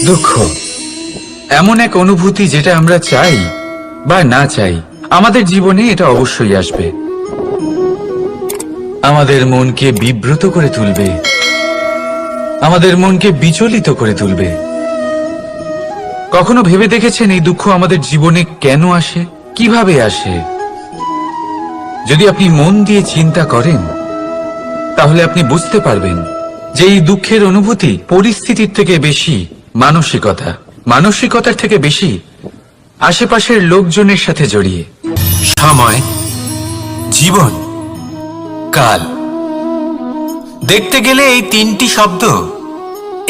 দুঃখ এমন এক অনুভূতি যেটা আমরা চাই বা না চাই, আমাদের জীবনে এটা অবশ্যই আসবে। আমাদের মনকে বিব্রত করে তুলবে, আমাদের মনকে বিচলিত করে তুলবে। কখনো ভেবে দেখেছেন এই দুঃখ আমাদের জীবনে কেন আসে, কিভাবে আসে? যদি আপনি মন দিয়ে চিন্তা করেন তাহলে আপনি বুঝতে পারবেন যে এই দুঃখের অনুভূতি পরিস্থিতির থেকে বেশি মানসিকতার থেকে বেশি আশেপাশের লোকজনের সাথে জড়িয়ে। সময়, জীবন, কাল, দেখতে গেলে এই তিনটি শব্দ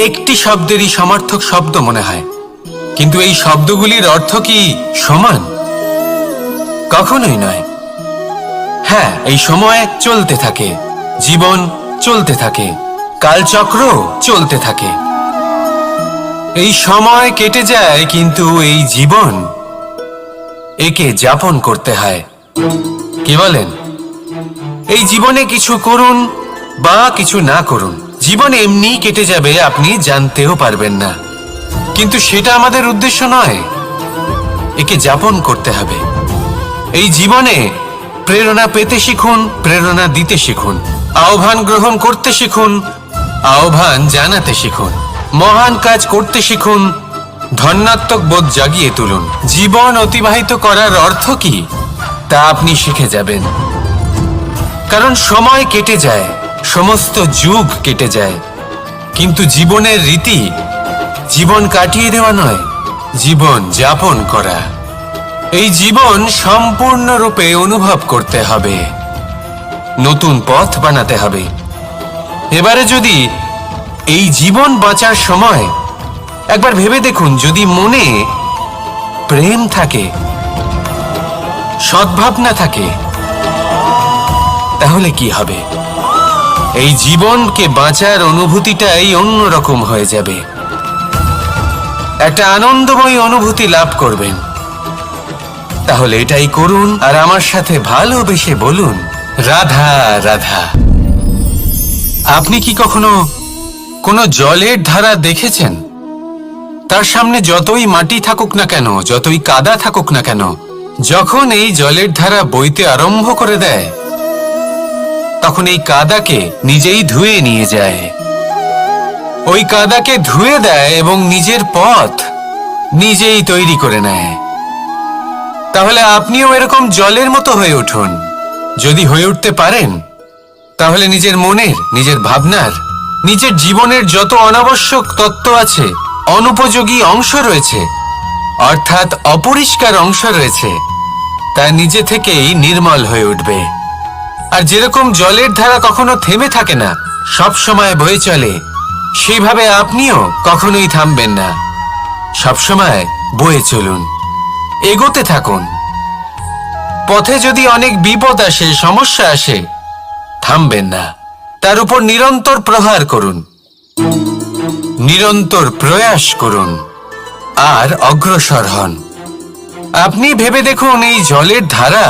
একটি শব্দেরই সমার্থক শব্দ মনে হয়, কিন্তু এই শব্দগুলির অর্থ কি সমান? কখনোই নয়। হ্যাঁ, এই সময় চলতে থাকে, জীবন চলতে থাকে, কালচক্র চলতে থাকে। এই সময় কেটে যায়, কিন্তু এই জীবন একে যাপন করতে হয়। কি বলেন? এই জীবনে কিছু করুন বা কিছু না করুন, জীবন এমনি কেটে যাবে, আপনি জানতেও পারবেন না। কিন্তু সেটা আমাদের উদ্দেশ্য নয়, একে যাপন করতে হবে। এই জীবনে প্রেরণা পেতে শিখুন, প্রেরণা দিতে শিখুন, আহ্বান গ্রহণ করতে শিখুন, আহ্বান জানাতে শিখুন, মহান কাজ করতে শিখুন, ধন্যাত্মক বোধ জাগিয়ে তুলুন। জীবন অতিবাহিত করার অর্থ কি তা আপনি শিখে যাবেন। কারণ সময় কেটে যায়, সমস্ত যুগ কেটে যায়, কিন্তু জীবনের রীতি জীবন কাটিয়ে দেওয়া নয়, জীবন যাপন করা। এই জীবন সম্পূর্ণরূপে অনুভব করতে হবে, নতুন পথ বানাতে হবে। এবারে যদি এই জীবন বাঁচার সময় একবার ভেবে দেখুন, যদি মনে প্রেম থাকে, সদ্ভাবনা থাকে, তাহলে কি হবে? এই জীবনকে বাঁচার অনুভূতিটাই অন্যরকম হয়ে যাবে, একটা আনন্দময় অনুভূতি লাভ করবেন। তাহলে এটাই করুন আর আমার সাথে ভালোবেসে বলুন, রাধা রাধা। আপনি কি কখনো কোনো জলের ধারা দেখেছেন? তার সামনে যতই মাটি থাকুক না কেন, যতই কাদা থাকুক না কেন, যখন এই জলের ধারা বইতে আরম্ভ করে দেয়, তখন এই কাদাকে নিজেই ধুয়ে নিয়ে যায়। ওই কাদাকে ধুয়ে দেয় এবং নিজের পথ নিজেই তৈরি করে নেয়। তাহলে আপনিও এরকম জলের মতো হয়ে উঠুন। যদি হয়ে উঠতে পারেন, তাহলে নিজের মনের, নিজের ভাবনার, নিজের জীবনের যত অনাবশ্যক তত্ত্ব আছে, অনুপযোগী অংশ রয়েছে, অর্থাৎ অপরিষ্কার অংশ রয়েছে, তা নিজে থেকেই নির্মল হয়ে উঠবে। আর যেরকম জলের ধারা কখনো থেমে থাকে না, সব সময় বয়ে চলে, সেইভাবে আপনিও কখনোই থামবেন না, সবসময় বয়ে চলুন, এগোতে থাকুন। পথে যদি অনেক বিপদ আসে, সমস্যা আসে, থামবেন না, তার উপর নিরন্তর প্রহার করুন, নিরন্তর প্রয়াস করুন আর অগ্রসর হন। আপনি ভেবে দেখুন, এই জলের ধারা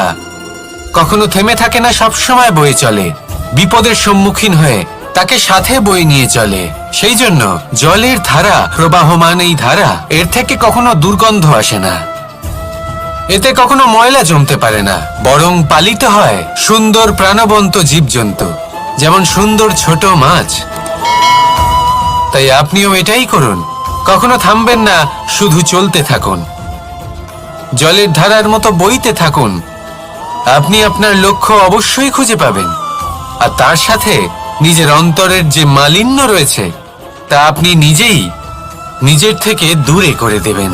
কখনো থেমে থাকে না, সবসময় বয়ে চলে, বিপদের সম্মুখীন হয়ে তাকে সাথে বয়ে নিয়ে চলে। সেই জন্য জলের ধারা, প্রবাহমান এই ধারা, এর থেকে কখনো দুর্গন্ধ আসে না, এতে কখনো ময়লা জমতে পারে না, বরং পালিত হয় সুন্দর প্রাণবন্ত জীবজন্তু, যেমন সুন্দর ছোট মাছ। তাই আপনিও এটাই করুন, কখনো থামবেন না, শুধু চলতে থাকুন, জলের ধারার মতো বইতে থাকুন। আপনি আপনার লক্ষ্য অবশ্যই খুঁজে পাবেন, আর তার সাথে নিজের অন্তরের যে মালিন্য রয়েছে তা আপনি নিজেই নিজের থেকে দূরে করে দেবেন।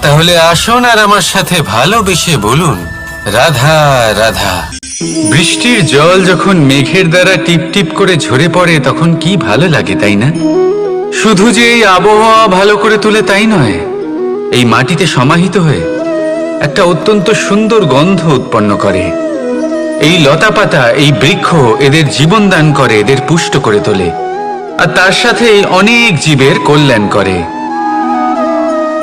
তাহলে আসুন আর আমার সাথে ভালোবেসে বলুন, রাধা রাধা। বৃষ্টির জল যখন মেঘের দ্বারা টিপ টিপ করে ঝরে পড়ে, তখন কি ভালো লাগে, তাই না? শুধু যে এই আবহাওয়া ভালো করে তুলে তাই নয়, এই মাটিতে সমাহিত হয়ে একটা অত্যন্ত সুন্দর গন্ধ উৎপন্ন করে। এই লতা পাতা, এই বৃক্ষ এদের জীবন দান করে, এদের পুষ্ট করে তোলে, আর তার সাথে অনেক জীবের কল্যাণ করে।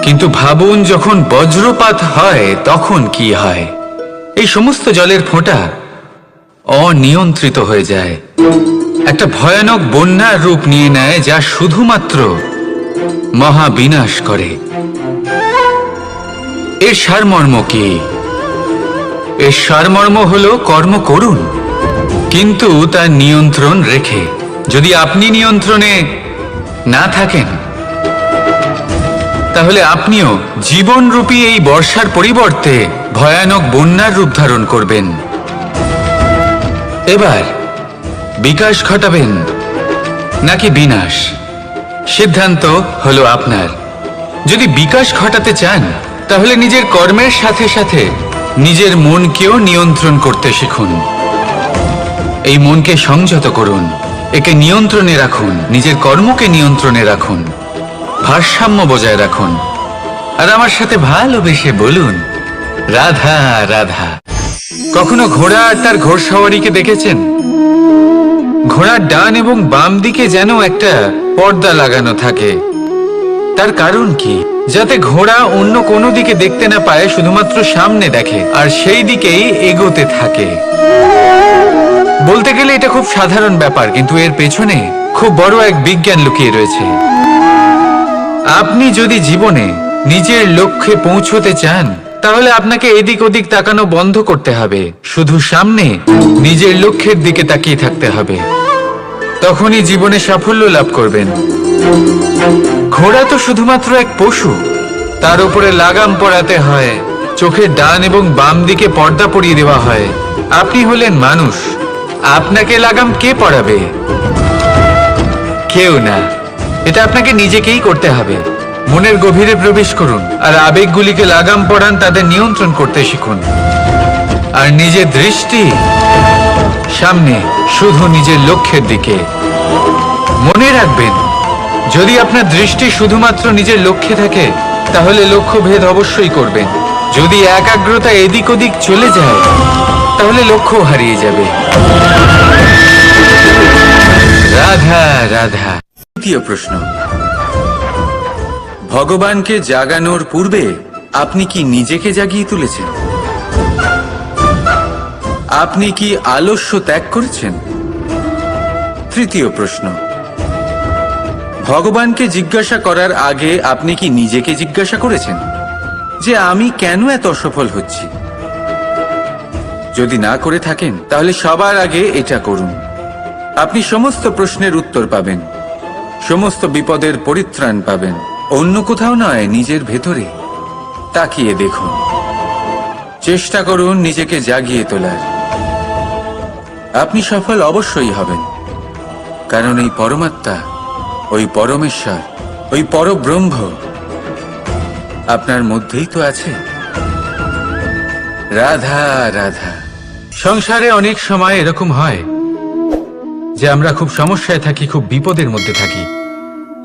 কিন্তু ভাবুন, যখন বজ্রপাত হয় তখন কি হয়? এই সমস্ত জলের ফোঁটা অনিয়ন্ত্রিত হয়ে যায়, একটা ভয়ানক বন্যার রূপ নিয়ে নেয়, যা শুধুমাত্র মহাবিনাশ করে। এর সারমর্ম কি? এর সারমর্ম হলো কর্ম করুন, কিন্তু তার নিয়ন্ত্রণ রেখে। যদি আপনি নিয়ন্ত্রণে না থাকেন, তাহলে আপনিও জীবনরূপী এই বর্ষার পরিবর্তে ভয়ানক বন্যার রূপ ধারণ করবেন। এবার বিকাশ ঘটাবেন নাকি বিনাশ, সিদ্ধান্ত হলো আপনার। যদি বিকাশ ঘটাতে চান, তাহলে নিজের কর্মের সাথে সাথে নিজের মনকেও নিয়ন্ত্রণ করতে শিখুন। এই মনকে সংযত করুন, একে নিয়ন্ত্রণে রাখুন, নিজের কর্মকে নিয়ন্ত্রণে রাখুন, ভারসাম্য বজায় রাখুন। আর আমার সাথে ভালোবেসে বলুন, রাধা রাধা। কখনো ঘোড়া আর তার ঘোড়সওয়ারিকে দেখেছেন? ঘোড়ার ডান এবং বাম দিকে যেন একটা পর্দা লাগানো থাকে। তার কারণ কি? যাতে ঘোড়া অন্য কোনো দিকে দেখতে না পায়, শুধুমাত্র সামনে দেখে আর সেই দিকেই এগোতে থাকে। বলতে গেলে এটা খুব সাধারণ ব্যাপার, কিন্তু এর পেছনে খুব বড় এক বিজ্ঞান লুকিয়ে রয়েছে। আপনি যদি জীবনে নিজের লক্ষ্যে পৌঁছতে চান, তাহলে আপনাকে এদিক ওদিক তাকানো বন্ধ করতে হবে, শুধু সামনে নিজের লক্ষ্যের দিকে তাকিয়ে থাকতে হবে। তখনই জীবনে সাফল্য লাভ করবেন। ঘোড়া তো শুধুমাত্র এক পশু, তার উপরে লাগাম পরাতে হয়, চোখের ডান এবং বাম দিকে পর্দা পরিয়ে দেওয়া হয়। আপনি হলেন মানুষ, আপনাকে লাগাম কে পরাবে? কেউ না। এটা আপনাকে নিজেকেই করতে হবে। মনের গভীরে প্রবেশ করুন আর আবেগগুলিকে লাগাম পরান, তাদের নিয়ন্ত্রণ করতে শিখুন। আর নিজের দৃষ্টি সামনে, শুধু নিজের লক্ষ্যের দিকে। মনে রাখবেন, যদি আপনার দৃষ্টি শুধুমাত্র নিজের লক্ষ্যে থাকে, তাহলে লক্ষ্য ভেদ অবশ্যই করবেন। যদি একাগ্রতা এদিক ওদিক চলে যায়, তাহলে লক্ষ্য হারিয়ে যাবে। রাধা রাধা। তৃতীয় প্রশ্ন, ভগবানকে জাগানোর পূর্বে আপনি কি নিজেকে জাগিয়ে তুলেছেন? আপনি কি আলস্য ত্যাগ করেছেন? তৃতীয় প্রশ্ন, ভগবানকে জিজ্ঞাসা করার আগে আপনি কি নিজেকে জিজ্ঞাসা করেছেন যে আমি কেন এত অসফল হচ্ছি? যদি না করে থাকেন, তাহলে সবার আগে এটা করুন। আপনি সমস্ত প্রশ্নের উত্তর পাবেন, সমস্ত বিপদের পরিত্রাণ পাবেন। অন্য কোথাও নয়, নিজের ভেতরে তাকিয়ে দেখুন। চেষ্টা করুন নিজেকে জাগিয়ে তোলার। আপনি সফল অবশ্যই হবেন, কারণ এই পরমাত্মা, ওই পরমেশ্বর, ওই পরব্রহ্ম আপনার মধ্যেই তো আছে। রাধা রাধা। সংসারে অনেক সময় এরকম হয় যে আমরা খুব সমস্যায় থাকি, খুব বিপদের মধ্যে থাকি।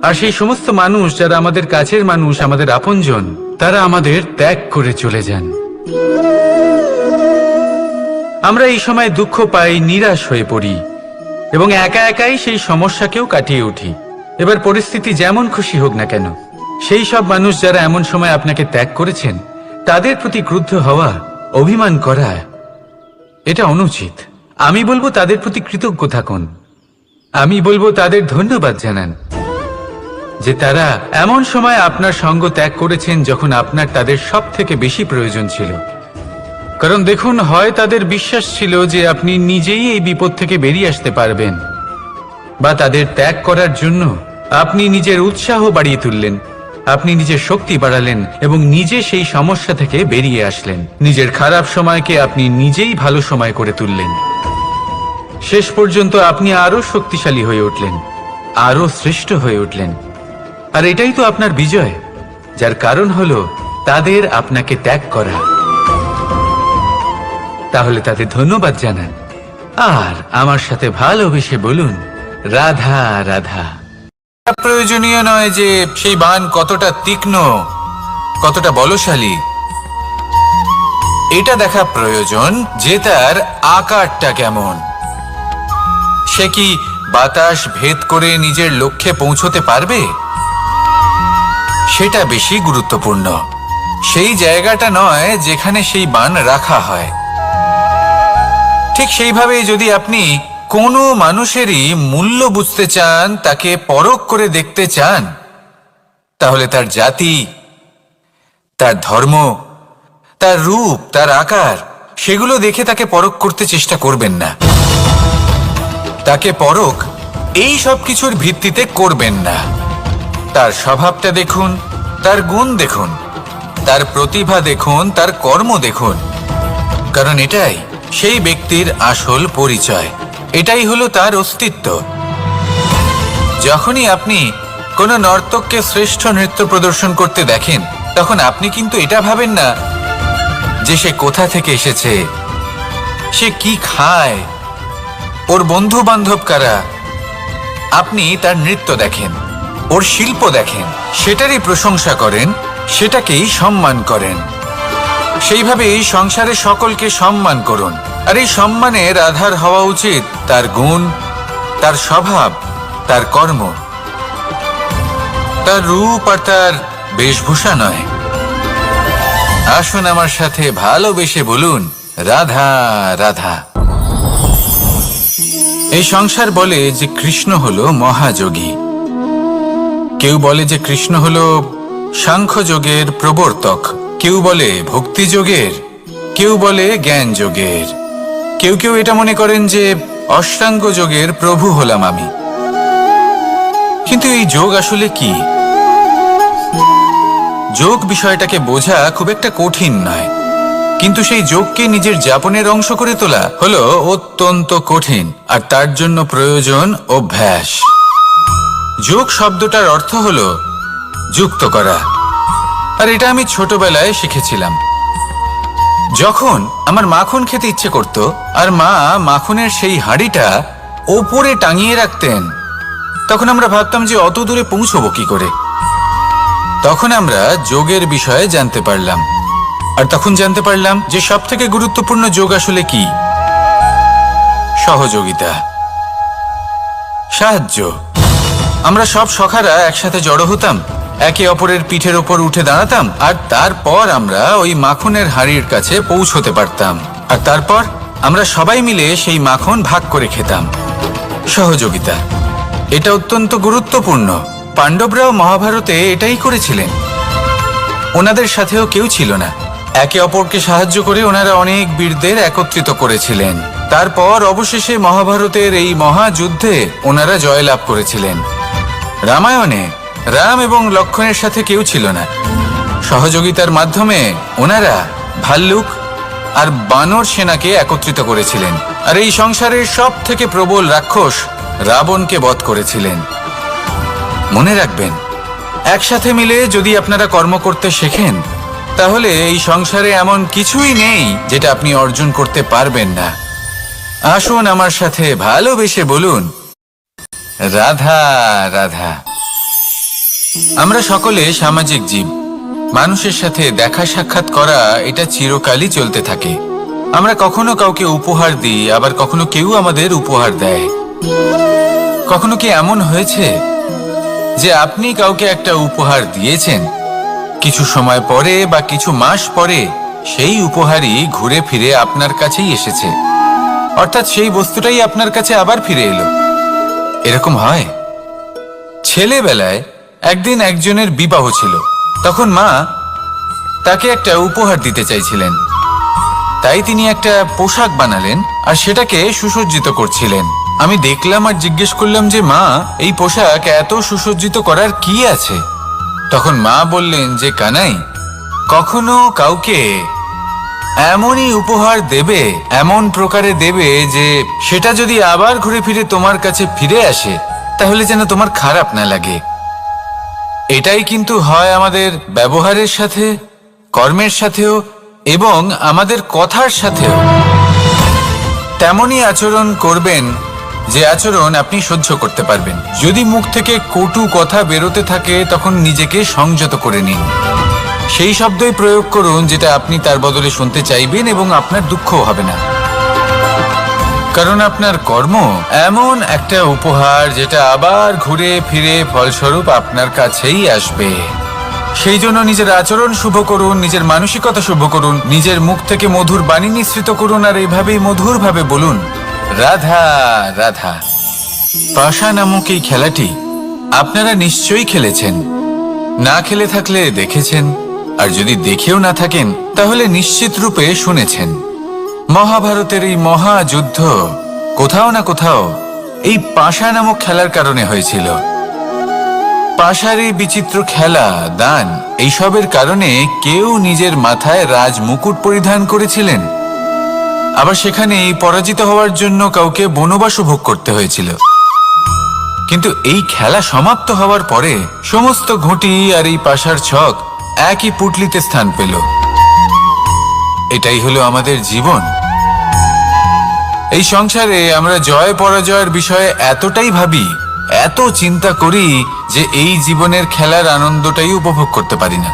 আর সেই সমস্ত মানুষ যারা আমাদের কাছের মানুষ, আমাদের আপনজন, তারা আমাদের ত্যাগ করে চলে যান। আমরা এই সময় দুঃখ পাই, নিরাশ হয়ে পড়ি এবং একা একাই সেই সমস্যাকেও কাটিয়ে উঠি। এবার পরিস্থিতি যেমন খুশি হোক না কেন, সেই সব মানুষ যারা এমন সময় আপনাকে ত্যাগ করেছেন, তাদের প্রতি ক্রুদ্ধ হওয়া, অভিমান করা, এটা অনুচিত। আমি বলবো তাদের প্রতি কৃতজ্ঞ থাকুন। আমি বলবো তাদের ধন্যবাদ জানান যে তারা এমন সময় আপনার সঙ্গ ত্যাগ করেছেন যখন আপনার তাদের সব থেকে বেশি প্রয়োজন ছিল। কারণ দেখুন, হয় তাদের বিশ্বাস ছিল যে আপনি নিজেই এই বিপদ থেকে বেরিয়ে আসতে পারবেন, বা তাদের ত্যাগ করার জন্য আপনি নিজের উৎসাহ বাড়িয়ে তুললেন, আপনি নিজের শক্তি বাড়ালেন এবং নিজে সেই সমস্যা থেকে বেরিয়ে আসলেন। নিজের খারাপ সময়কে আপনি নিজেই ভালো সময় করে তুললেন। শেষ পর্যন্ত আপনি আরো শক্তিশালী হয়ে উঠলেন, আরো শ্রেষ্ঠ হয়ে উঠলেন। আর এটাই তো আপনার বিজয়, যার কারণ হলো তাদের আপনাকে ত্যাগ করা। তাহলে তাদের ধন্যবাদ জানান আর আমার সাথে ভালোবেসে বলুন, রাধা রাধা। প্রয়োজনীয় নয় যে সেই বাণ কতটা তীক্ষ্ণ, কতটা বলশালী। এটা দেখা প্রয়োজন যে তার আকারটা কেমন। সে কি বাতাস ভেদ করে নিজের লক্ষ্যে পৌঁছতে পারবে? সেটা বেশি গুরুত্বপূর্ণ, সেই জায়গাটা নয় যেখানে সেই বাণ রাখা হয়। ঠিক সেইভাবে যদি আপনি কোনো মানুষেরই মূল্য বুঝতে চান, তাকে পরখ করে দেখতে চান, তাহলে তার জাতি, তার ধর্ম, তার রূপ, তার আকার, সেগুলো দেখে তাকে পরখ করতে চেষ্টা করবেন না। তাকে পরখ এই সব কিছুর ভিত্তিতে করবেন না। তার স্বভাবটা দেখুন, তার গুণ দেখুন, তার প্রতিভা দেখুন, তার কর্ম দেখুন, কারণ এটাই সেই ব্যক্তির আসল পরিচয়, এটাই হলো তার অস্তিত্ব। যখনই আপনি কোনো নর্তককে শ্রেষ্ঠ নৃত্য প্রদর্শন করতে দেখেন, তখন আপনি কিন্তু এটা ভাবেন না যে সে কোথা থেকে এসেছে, সে কি খায়, ওর বন্ধু বান্ধব কারা। আপনি তার নৃত্য দেখেন, ওর শিল্প দেখেন, সেটারই প্রশংসা করেন, সেটাকেই সম্মান করেন। সেইভাবেই সংসারে সকলকে সম্মান করুন। আর এই সম্মানের আধার হওয়া উচিত তার গুণ, তার স্বভাব, তার কর্ম, তার রূপ আর তার বেশভূষা নয়। আসুন আমার সাথে ভালোবেসে বলুন, রাধা রাধা। এই সংসার বলে যে কৃষ্ণ হলো মহাযোগী, কেউ বলে যে কৃষ্ণ হলো সাংখ্যযোগের প্রবর্তক, কেউ বলে ভক্তিযোগের, কেউ বলে জ্ঞান যোগের, কেউ কেউ এটা মনে করেন যে অষ্টাঙ্গ যোগের প্রভু হলাম আমি। কিন্তু এই যোগ আসলে কি? যোগ বিষয়টাকে বোঝা খুব একটা কঠিন নয়, কিন্তু সেই যোগকে নিজের যাপনের অংশ করে তোলা হলো অত্যন্ত কঠিন, আর তার জন্য প্রয়োজন অভ্যাস। যোগ শব্দটার অর্থ হলো যুক্ত করা, আর এটা আমি ছোটবেলায় শিখেছিলাম। যখন আমার মাখন খেতে ইচ্ছে করত আর মা মাখনের সেই হাঁড়িটা ওপরে টাঙিয়ে রাখতেন, তখন আমরা ভাবতাম যে অত দূরে পৌঁছবো কি করে। তখন আমরা যোগের বিষয়ে জানতে পারলাম, আর তখন জানতে পারলাম যে সবথেকে গুরুত্বপূর্ণ যোগ আসলে কি? সহযোগিতা, সাহায্য। আমরা সব সখারা একসাথে জড়ো হতাম, একে অপরের পিঠের ওপর উঠে দাঁড়াতাম, আর তারপর আমরা ওই মাখনের হাঁড়ির কাছে পৌঁছতে পারতাম, আর তারপর আমরা সবাই মিলে সেই মাখন ভাগ করে খেতাম। সহযোগিতা, এটা অত্যন্ত গুরুত্বপূর্ণ। পাণ্ডবরাও মহাভারতে এটাই করেছিলেন। ওনাদের সাথেও কেউ ছিল না, একে অপরকে সাহায্য করে ওনারা অনেক বীরদের একত্রিত করেছিলেন। তারপর অবশেষে মহাভারতের এই মহাযুদ্ধে ওনারা জয়লাভ করেছিলেন। রামায়ণে রাম এবং লক্ষ্মণের সাথে কেউ ছিল না। সহযোগিতার মাধ্যমে ওনারা ভাল্লুক আর বানর সেনাকে একত্রিত করেছিলেন, আর এই সংসারের সব থেকে প্রবল রাক্ষস রাবণকে বধ করেছিলেন। মনে রাখবেন, একসাথে মিলে যদি আপনারা কর্ম করতে শেখেন, তাহলে এই সংসারে এমন কিছুই নেই যেটা আপনি অর্জন করতে পারবেন না। আসুন আমার সাথে ভালোবেসে বলুন, রাধা রাধা। আমরা সকলে সামাজিক জীব। মানুষের সাথে দেখা সাক্ষাৎ করা এটা চিরকালই চলতে থাকে। আমরা কখনো কাউকে উপহার দিই, আবার কখনো কেউ আমাদের উপহার দেয়। কখনো কি এমন হয়েছে যে আপনি কাউকে একটা উপহার দিয়েছেন, কিছু সময় পরে বা কিছু মাস পরে সেই উপহারই ঘুরে ফিরে আপনার কাছেই এসেছে, অর্থাৎ সেই বস্তুটাই আপনার কাছে আবার ফিরে এলো? এরকম হয়। ছেলেবেলায় একদিন একজনের বিবাহ ছিল, তখন মা তাকে একটা উপহার দিতে চাইছিলেন, তাই তিনি একটা পোশাক বানালেন আর সেটাকে সুসজ্জিত করছিলেন। আমি দেখলাম আর জিজ্ঞেস করলাম যে মা, এই পোশাক এত সুসজ্জিত করার কি আছে? তখন মা বললেন যে কানাই, কখনো কাউকে এমনই উপহার দেবে, এমন প্রকারে দেবে যে সেটা যদি আবার ঘুরে ফিরে তোমার কাছে ফিরে আসে, তাহলে যেন তোমার খারাপ না লাগে। এটাই কিন্তু হয় আমাদের ব্যবহারের সাথে, কর্মের সাথেও এবং আমাদের কথার সাথেও। তেমনই আচরণ করবেন যে আচরণ আপনি সহ্য করতে পারবেন। যদি মুখ থেকে কটু কথা বেরোতে থাকে, তখন নিজেকে সংযত করে নিন। সেই শব্দই প্রয়োগ করুন যেটা আপনি তার বদলে শুনতে চাইবেন, এবং আপনার দুঃখও হবে না। কারণ আপনার কর্ম এমন একটা উপহার যেটা আবার ঘুরে ফিরে ফলস্বরূপ আপনার কাছেই আসবে। সেই জন্য নিজের আচরণ শুভ করুন, নিজের মানসিকতা শুভ করুন, নিজের মুখ থেকে মধুর বাণী নিঃসৃত করুন, আর এইভাবেই মধুরভাবে বলুন, রাধা রাধা। পাশা নামক এই খেলাটি আপনারা নিশ্চয়ই খেলেছেন। না খেলে থাকলে দেখেছেন, আর যদি দেখেও না থাকেন তাহলে নিশ্চিত রূপে শুনেছেন। মহাভারতের এই মহাযুদ্ধ কোথাও না কোথাও এই পাশা নামক খেলার কারণে হয়েছিল। পাশার এই বিচিত্র খেলা, দান, এইসবের কারণে কেউ নিজের মাথায় রাজ মুকুট পরিধান করেছিলেন, আবার সেখানে পরাজিত হওয়ার জন্য কাউকে বনবাসও ভোগ করতে হয়েছিল। কিন্তু এই খেলা সমাপ্ত হওয়ার পরে সমস্ত ঘুঁটি আর এই পাশার ছক একই পুটলিতে স্থান পেল। এটাই হলো আমাদের জীবন। এই সংসারে আমরা জয় পরাজয়ের বিষয়ে এতটাই ভাবি, এত চিন্তা করি যে এই জীবনের খেলার আনন্দটাই উপভোগ করতে পারি না।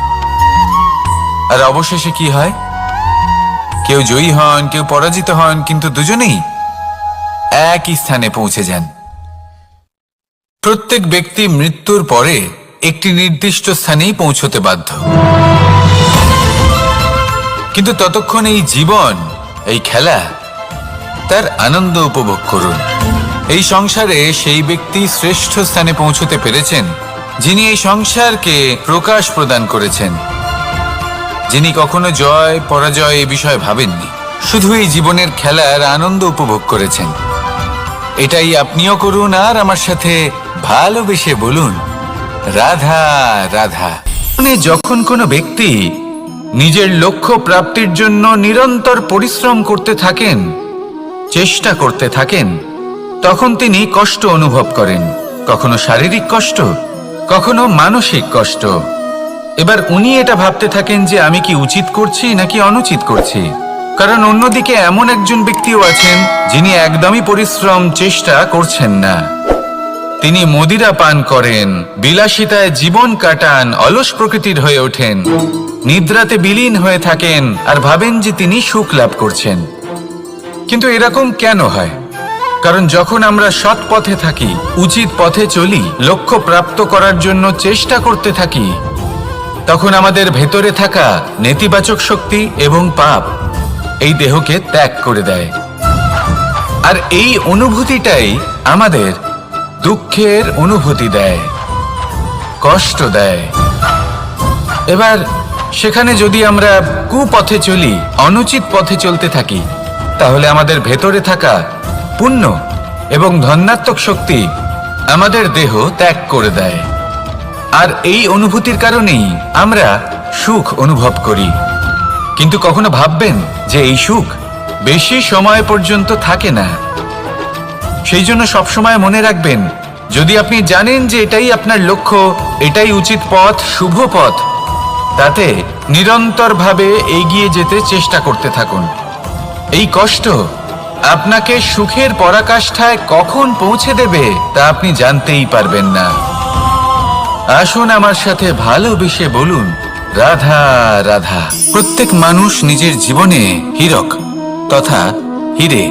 আর অবশেষে কি হয়? কেউ জয়ী হন, কেউ পরাজিত হন, কিন্তু দুজনেই একই স্থানে পৌঁছে যান। প্রত্যেক ব্যক্তি মৃত্যুর পরে একটি নির্দিষ্ট স্থানেই পৌঁছতে বাধ্য, কিন্তু ততক্ষণ এই জীবন, এই খেলা, তার আনন্দ উপভোগ করুন। এই সংসারে সেই ব্যক্তি শ্রেষ্ঠ স্থানে পৌঁছতে পেরেছেন যিনি এই সংসারকে প্রকাশ প্রদান করেছেন, যিনি কখনো জয় পরাজয় এই বিষয়ে ভাবেননি, শুধু এই জীবনের খেলার আনন্দ উপভোগ করেছেন। এটাই আপনিও করুন আর আমার সাথে ভালোবেসে বলুন, রাধা রাধা। যখন কোনো ব্যক্তি নিজের লক্ষ্য প্রাপ্তির জন্য নিরন্তর পরিশ্রম করতে থাকেন, চেষ্টা করতে থাকেন, তখন তিনি কষ্ট অনুভব করেন, কখনো শারীরিক কষ্ট, কখনো মানসিক কষ্ট। এবার উনি এটা ভাবতে থাকেন যে আমি কি উচিত করছি নাকি অনুচিত করছি। কারণ অন্যদিকে এমন একজন ব্যক্তিও আছেন যিনি একদমই পরিশ্রম চেষ্টা করছেন না। তিনি মদিরা পান করেন, বিলাসিতায় জীবন কাটান, অলস প্রকৃতির হয়ে ওঠেন, নিদ্রাতে বিলীন হয়ে থাকেন আর ভাবেন যে তিনি সুখ লাভ করছেন। কিন্তু এরকম কেন হয়? কারণ যখন আমরা সৎ পথে থাকি, উচিত পথে চলি, লক্ষ্য প্রাপ্ত করার জন্য চেষ্টা করতে থাকি, তখন আমাদের ভেতরে থাকা নেতিবাচক শক্তি এবং পাপ এই দেহকে ত্যাগ করে দেয়। আর এই অনুভূতিটাই আমাদের দুঃখের অনুভূতি দেয়, কষ্ট দেয়। এবার সেখানে যদি আমরা কুপথে চলি, অনুচিত পথে চলতে থাকি, তাহলে আমাদের ভেতরে থাকা পুণ্য এবং ধনাত্মক শক্তি আমাদের দেহ ত্যাগ করে দেয়। আর এই অনুভূতির কারণেই আমরা সুখ অনুভব করি। কিন্তু কখনো ভাববেন যে এই সুখ বেশি সময় পর্যন্ত থাকে না। সেই জন্য সবসময় মনে রাখবেন, যদি আপনি জানেন যে এটাই আপনার লক্ষ্য, এটাই উচিত পথ, শুভ পথ, তাতে নিরন্তরভাবে এগিয়ে যেতে চেষ্টা করতে থাকুন। এই কষ্ট আপনাকে সুখের পরাকাষ্ঠায় কখন পৌঁছে দেবে তা আপনি জানতেই পারবেন না। আসুন আমার সাথে ভালোবেসে বলুন, রাধা রাধা। প্রত্যেক মানুষ নিজের জীবনে হীরক তথা হিরে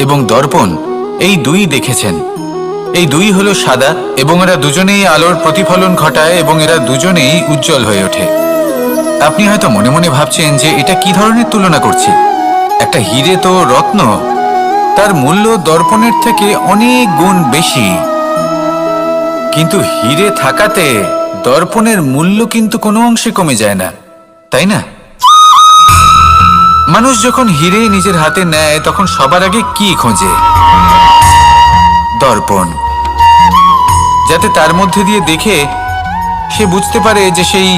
এবং দর্পণ এই দুই দেখেছেন। এই দুই হলো সাদা এবং এরা দুজনেই আলোর প্রতিফলন ঘটায় এবং এরা দুজনেই উজ্জ্বল হয়ে ওঠে। আপনি হয়তো মনে মনে ভাবছেন যে এটা কি ধরনের তুলনা করছি। একটা হিরে তো রত্ন, তার মূল্য দর্পণের থেকে অনেক গুণ বেশি। কিন্তু হিরে থাকাতে দর্পণের মূল্য কিন্তু কোনো অংশে কমে যায় না, তাই না? মানুষ যখন হিরে নিজের হাতে নেয় তখন সবার আগে কি খোঁজে? দর্পণ, যাতে তার মধ্যে দিয়ে দেখে সে বুঝতে পারে যে সেই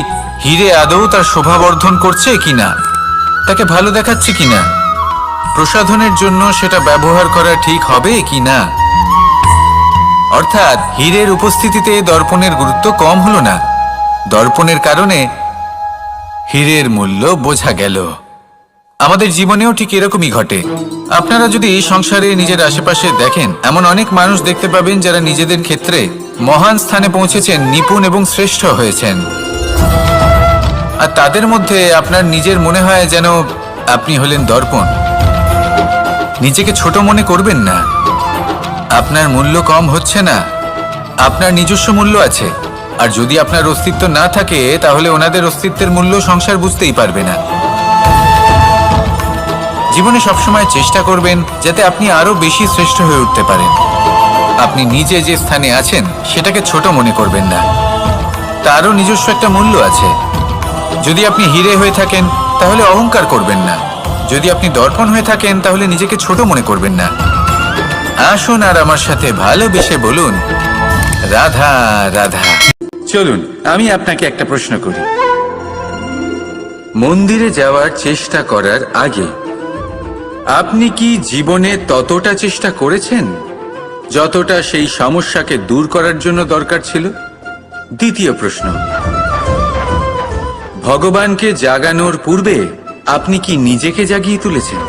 হিরে আদৌ তার শোভাবর্ধন করছে কিনা, তাকে ভালো দেখাচ্ছে কিনা, প্রসাধনের জন্য সেটা ব্যবহার করা ঠিক হবে কিনা। অর্থাৎ হীরের উপস্থিতিতে দর্পণের গুরুত্ব কম হলো না, দর্পণের কারণে হীরের মূল্য বোঝা গেল। আমাদের জীবনেও ঠিক এরকমই ঘটে। আপনারা যদি সংসারে নিজের আশেপাশে দেখেন, এমন অনেক মানুষ দেখতে পাবেন যারা নিজেদের ক্ষেত্রে মহান স্থানে পৌঁছেছেন, নিপুণ এবং শ্রেষ্ঠ হয়েছেন। আর তাদের মধ্যে আপনার নিজের মনে হয় যেন আপনি হলেন দর্পণ। নিজেকে ছোট মনে করবেন না। আপনার মূল্য কম হচ্ছে না, আপনার নিজস্ব মূল্য আছে। আর যদি আপনার অস্তিত্ব না থাকে তাহলে ওনাদের অস্তিত্বের মূল্য সংসার বুঝতেই পারবে না। জীবনে সবসময় চেষ্টা করবেন যাতে আপনি আরো বেশি শ্রেষ্ঠ হয়ে উঠতে পারেন। আপনি নিজে যে স্থানে আছেন সেটাকে ছোট মনে করবেন না। তারও নিজস্ব একটা মূল্য আছে। যদি আপনি হিরে হয়ে থাকেন তাহলে অহংকার করবেন না, যদি আপনি দর্পণ হয়ে থাকেন তাহলে নিজেকে ছোট মনে করবেন না। আসুন আর আমার সাথে ভালোবেসে বলুন, রাধা রাধা। চলুন আমি আপনাকে একটা প্রশ্ন করি। মন্দিরে যাওয়ার চেষ্টা করার আগে আপনি কি জীবনে ততটা চেষ্টা করেছেন যতটা সেই সমস্যাকে দূর করার জন্য দরকার ছিল? দ্বিতীয় প্রশ্ন, ভগবানকে জাগানোর পূর্বে আপনি কি নিজেকে জাগিয়ে তুলেছেন?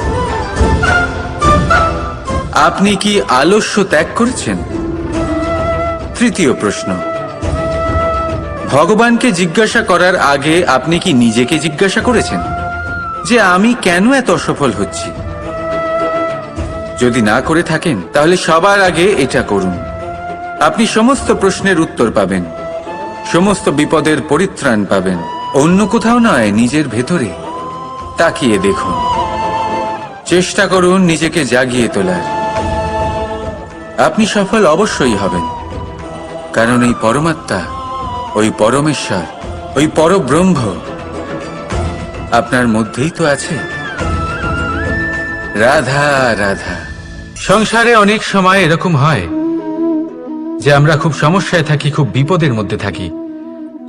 আপনি কি আলস্য ত্যাগ করেছেন? তৃতীয় প্রশ্ন, ভগবানকে জিজ্ঞাসা করার আগে আপনি কি নিজেকে জিজ্ঞাসা করেছেন যে আমি কেন এত অসফল হচ্ছি? যদি না করে থাকেন তাহলে সবার আগে এটা করুন। আপনি সমস্ত প্রশ্নের উত্তর পাবেন, সমস্ত বিপদের পরিত্রাণ পাবেন। অন্য কোথাও নয়, নিজের ভেতরে তাকিয়ে দেখুন। চেষ্টা করুন নিজেকে জাগিয়ে তোলার। আপনি সফল অবশ্যই হবেন, কারণ এই পরমাত্মা, ওই পরমেশ্বর, ওই পরব্রহ্ম আপনার মধ্যেই তো আছে। রাধা রাধা। সংসারে অনেক সময় এরকম হয় যে আমরা খুব সমস্যায় থাকি, খুব বিপদের মধ্যে থাকি,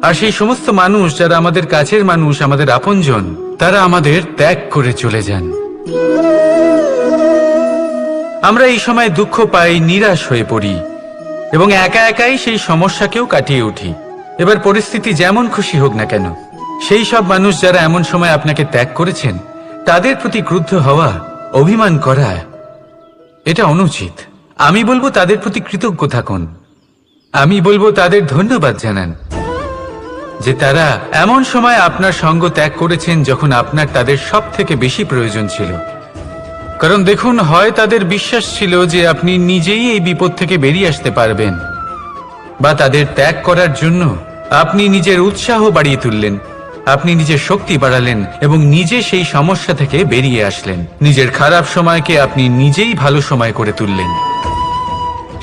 আর সেই সমস্ত মানুষ যারা আমাদের কাছের মানুষ, আমাদের আপনজন, তারা আমাদের ত্যাগ করে চলে যান। আমরা এই সময় দুঃখ পাই, নিরাশ হয়ে পড়ি এবং একা একাই সেই সমস্যাকেও কাটিয়ে উঠি। এবার পরিস্থিতি যেমন খুশি হোক না কেন, সেই সব মানুষ যারা এমন সময় আপনাকে ত্যাগ করেছেন তাদের প্রতি ক্রুদ্ধ হওয়া, অভিমান করা, এটা অনুচিত। আমি বলবো তাদের প্রতি কৃতজ্ঞ থাকুন। আমি বলবো তাদের ধন্যবাদ জানান যে তারা এমন সময় আপনার সঙ্গ ত্যাগ করেছেন যখন আপনার তাদের সব থেকে বেশি প্রয়োজন ছিল। কারণ দেখুন, হয় তাদের বিশ্বাস ছিল যে আপনি নিজেই এই বিপদ থেকে বেরিয়ে আসতে পারবেন, বা তাদের ত্যাগ করার জন্য আপনি নিজের উৎসাহ বাড়িয়ে তুললেন, আপনি নিজের শক্তি বাড়ালেন এবং নিজে সেই সমস্যা থেকে বেরিয়ে আসলেন। নিজের খারাপ সময়কে আপনি নিজেই ভালো সময় করে তুললেন।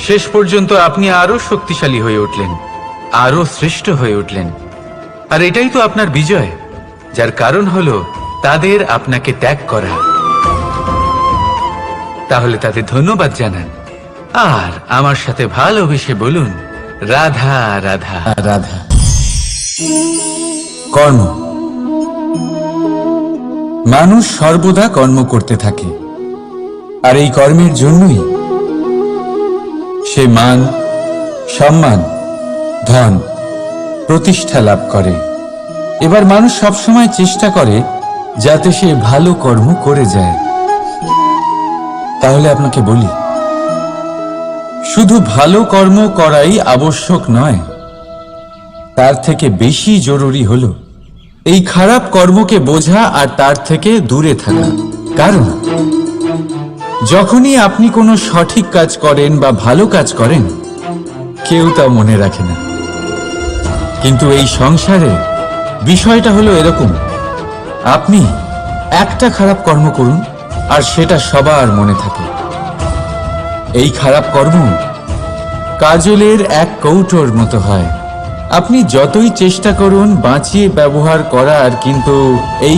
শেষ পর্যন্ত আপনি আরো শক্তিশালী হয়ে উঠলেন, আরো শ্রেষ্ঠ হয়ে উঠলেন। আর এটাই তো আপনার বিজয়, যার কারণ হলো তাদের আপনাকে ত্যাগ করা। তাহলে তাদের ধন্যবাদ জানান আর আমার সাথে ভালোবেসে বলুন, রাধা রাধা রাধা। কর্ম। মানুষ সর্বদা কর্ম করতে থাকে, আর এই কর্মের জন্যই সে মান, সম্মান, ধন, প্রতিষ্ঠা লাভ করে। এবার মানুষ সবসময় চেষ্টা করে যাতে সে ভালো কর্ম করে যায়। তাহলে আপনাকে বলি, শুধু ভালো কর্ম করাই আবশ্যক নয়, তার থেকে বেশি জরুরি হলো এই খারাপ কর্মকে বোঝা আর তার থেকে দূরে থাকা। কারণ যখনই আপনি কোনো সঠিক কাজ করেন বা ভালো কাজ করেন, কেউ তা মনে রাখে না। কিন্তু এই সংসারে বিষয়টা হলো এরকম, আপনি একটা খারাপ কর্ম করুন আর সেটা সবার মনে থাকে। এই খারাপ কর্ম কাজলের এক কৌটোর মতো হয়। আপনি যতই চেষ্টা করুন বাঁচিয়ে ব্যবহার করার, কিন্তু এই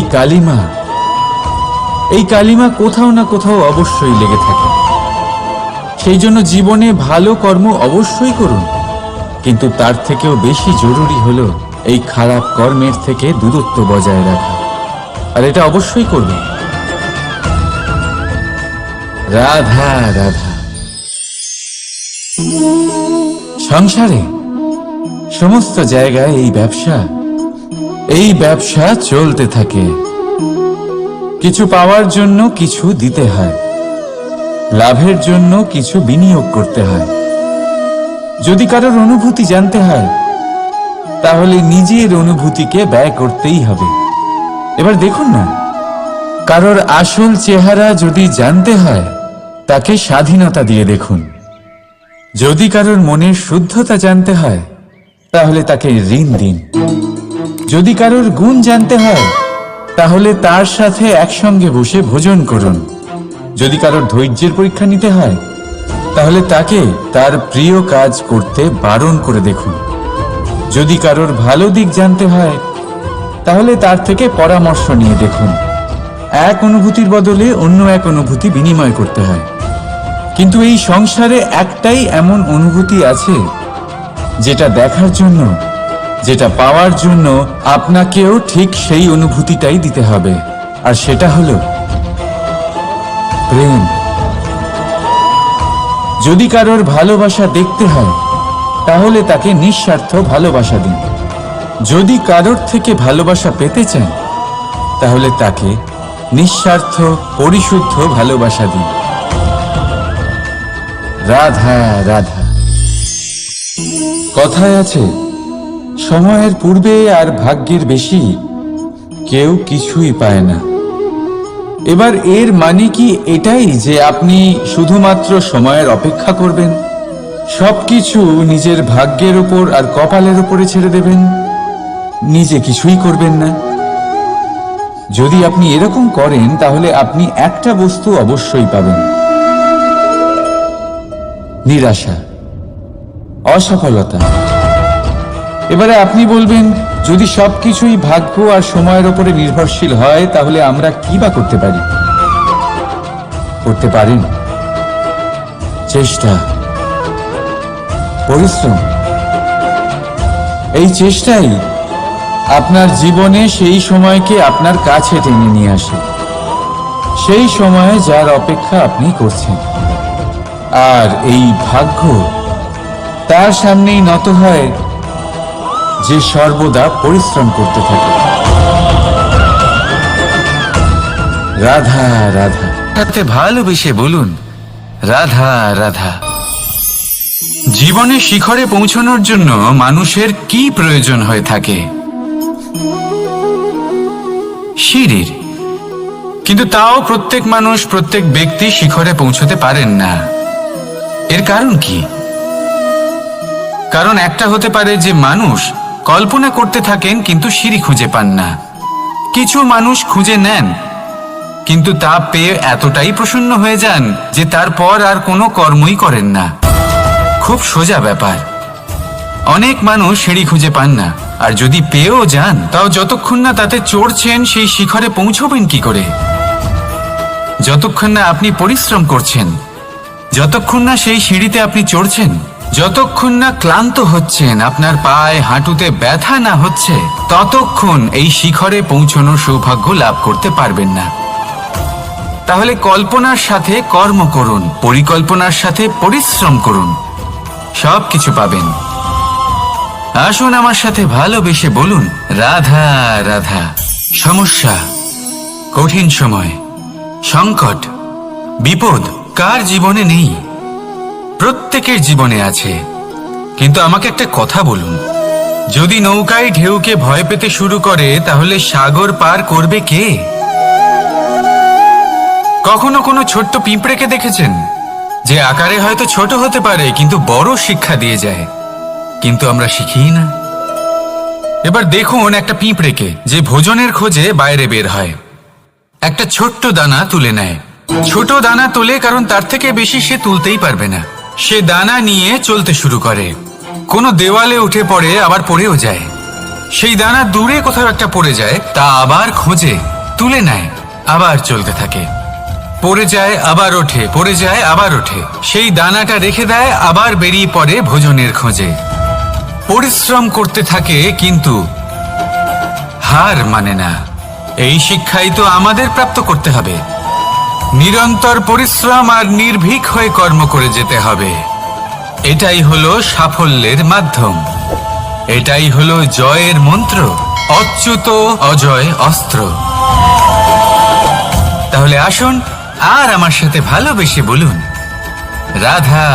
কালিমা কোথাও না কোথাও অবশ্যই লেগে থাকে। সেই জন্য জীবনে ভালো কর্ম অবশ্যই করুন, কিন্তু তার থেকেও বেশি জরুরি হলো এই খারাপ কর্মের থেকে দূরত্ব বজায় রাখা। আর এটা অবশ্যই করবেন। রাধা রাধা। সংসারে সমস্ত জায়গায় এই ব্যবসা চলতে থাকে। কিছু পাওয়ার জন্য কিছু দিতে হয়, লাভের জন্য কিছু বিনিয়োগ করতে হয়। যদি কারোর অনুভূতি জানতে হয় তাহলে নিজের অনুভূতিকে ব্যয় করতেই হবে। এবার দেখুন না, কারোর আসল চেহারা যদি জানতে হয় তাকে স্বাধীনতা দিয়ে দেখুন। যদি কারোর মনের শুদ্ধতা জানতে হয় তাহলে তাকে ঋণ দিন। যদি কারোর গুণ জানতে হয় তাহলে তার সাথে একসঙ্গে বসে ভোজন করুন। যদি কারোর ধৈর্যের পরীক্ষা নিতে হয় তাহলে তাকে তার প্রিয় কাজ করতে বারণ করে দেখুন। যদি কারোর ভালো দিক জানতে হয় তাহলে তার থেকে পরামর্শ নিয়ে দেখুন। এক অনুভূতির বদলে অন্য এক অনুভূতি বিনিময় করতে হয়। কিন্তু এই সংসারে একটাই এমন অনুভূতি আছে যেটা দেখার জন্য, যেটা পাওয়ার জন্য আপনাকেও ঠিক সেই অনুভূতিটাই দিতে হবে, আর সেটা হলো প্রেম। যদি কারোর ভালোবাসা দেখতে হয় তাহলে তাকে নিঃস্বার্থ ভালোবাসা দিন। যদি কারোর থেকে ভালোবাসা পেতে চান তাহলে তাকে নিঃস্বার্থ পরিশুদ্ধ ভালোবাসা দিন। রাধা রাধা। কথায় আছে, সময়ের পূর্বে আর ভাগ্যের বেশি কেউ কিছুই পায় না। এবার এর মানে কি এটাই যে আপনি শুধুমাত্র সময়ের অপেক্ষা করবেন, সবকিছু নিজের ভাগ্যের উপর আর কপালের উপরে ছেড়ে দেবেন, নিজে কিছুই করবেন না? যদি আপনি এরকম করেন তাহলে আপনি একটা বস্তু অবশ্যই পাবেন: নিরাশা, অসফলতা। এবারে আপনি বলবেন, যদি সবকিছুই ভাগ্য আর সময়ের উপরে নির্ভরশীল হয় তাহলে আমরা কি বা করতে পারি? করতে পারেন চেষ্টা, পরিশ্রম। এই চেষ্টাই আপনার জীবনে সেই সময়কে আপনার কাছে টেনে নিয়ে আসে, সেই সময়ে যার অপেক্ষা আপনি করছেন। আর এই ভাগ্য তার সামনেই নত হয় যে সর্বদা পরিশ্রম করতে থাকে। রাধা রাধা। তাতে ভালোবেসে বলুন, রাধা রাধা। জীবনে শিখরে পৌঁছানোর জন্য মানুষের কি প্রয়োজন হয়ে থাকে? সিঁড়ির। কিন্তু তাও প্রত্যেক মানুষ, প্রত্যেক ব্যক্তি শিখরে পৌঁছতে পারেন না। এর কারণ কি? কারণ একটা হতে পারে যে মানুষ কল্পনা করতে থাকেন কিন্তু সিঁড়ি খুঁজে পান না। কিছু মানুষ খুঁজে নেন কিন্তু তা পেয়ে এতটাই প্রসন্ন হয়ে যান যে তারপর আর কোনো কর্মই করেন না। খুব সোজা ব্যাপার। অনেক মানুষ সিঁড়ি খুঁজে পান না, আর যদি পেয়েও যান তাও যতক্ষণ না তাতে চড়ছেন সেই শিখরে পৌঁছবেন কি করে? যতক্ষণ না আপনি পরিশ্রম করছেন, যতক্ষণ না সেই সিঁড়িতে আপনি চড়ছেন, যতক্ষণ না ক্লান্ত হচ্ছেন, আপনার পায়ে হাঁটুতে ব্যথা না হচ্ছে, ততক্ষণ এই শিখরে পৌঁছানোর সৌভাগ্য লাভ করতে পারবেন না। তাহলে কল্পনার সাথে কর্ম করুন, পরিকল্পনার সাথে পরিশ্রম করুন, সব কিছু পাবেন। আসুন আমার সাথে ভালোবেসে বলুন, রাধা রাধা। সমস্যা, কঠিন সময়, সংকট, বিপদ কার জীবনে নেই? প্রত্যেকের জীবনে আছে। কিন্তু আমাকে একটা কথা বলুন, যদি নৌকায় ঢেউকে ভয় পেতে শুরু করে তাহলে সাগর পার করবে কে? কখনো কোনো ছোট্ট পিঁপড়েকে দেখেছেন যে আকারে হয়তো ছোট হতে পারে কিন্তু বড় শিক্ষা দিয়ে যায়? কিন্তু আমরা শিখি না। এবার দেখুন একটা পিঁপড়েকে যে ভোজনের খোঁজে বাইরে বের হয়, একটা ছোট্ট দানা তুলে নেয়। ছোট দানা তোলে কারণ তার থেকে বেশি সে তুলতেই পারবে না। সে দানা নিয়ে চলতে শুরু করে, কোনো দেওয়ালে উঠে পড়ে, আবার পড়েও যায়। সেই দানা দূরে কোথাও একটা পড়ে যায়, তা আবার খোঁজে, তুলে নেয়, আবার চলতে থাকে। পড়ে যায় আবার ওঠে, পড়ে যায় আবার ওঠে। সেই দানাটা রেখে দেয়, আবার বেরিয়ে পড়ে ভোজনের খোঁজে। পরিশ্রম করতে থাকে কিন্তু হার মানে না। এই শিক্ষাই তো আমাদের প্রাপ্ত করতে হবে। নিরন্তর পরিশ্রম আর নির্ভীক হয়ে কর্ম করে যেতে হবে। এটাই হলো সাফল্যের মাধ্যম, এটাই হলো জয়ের মন্ত্র, অচ্যুত অজয় অস্ত্র। তাহলে আসুন আর আমার সাথে ভালোবেসে বলুন, রাধা।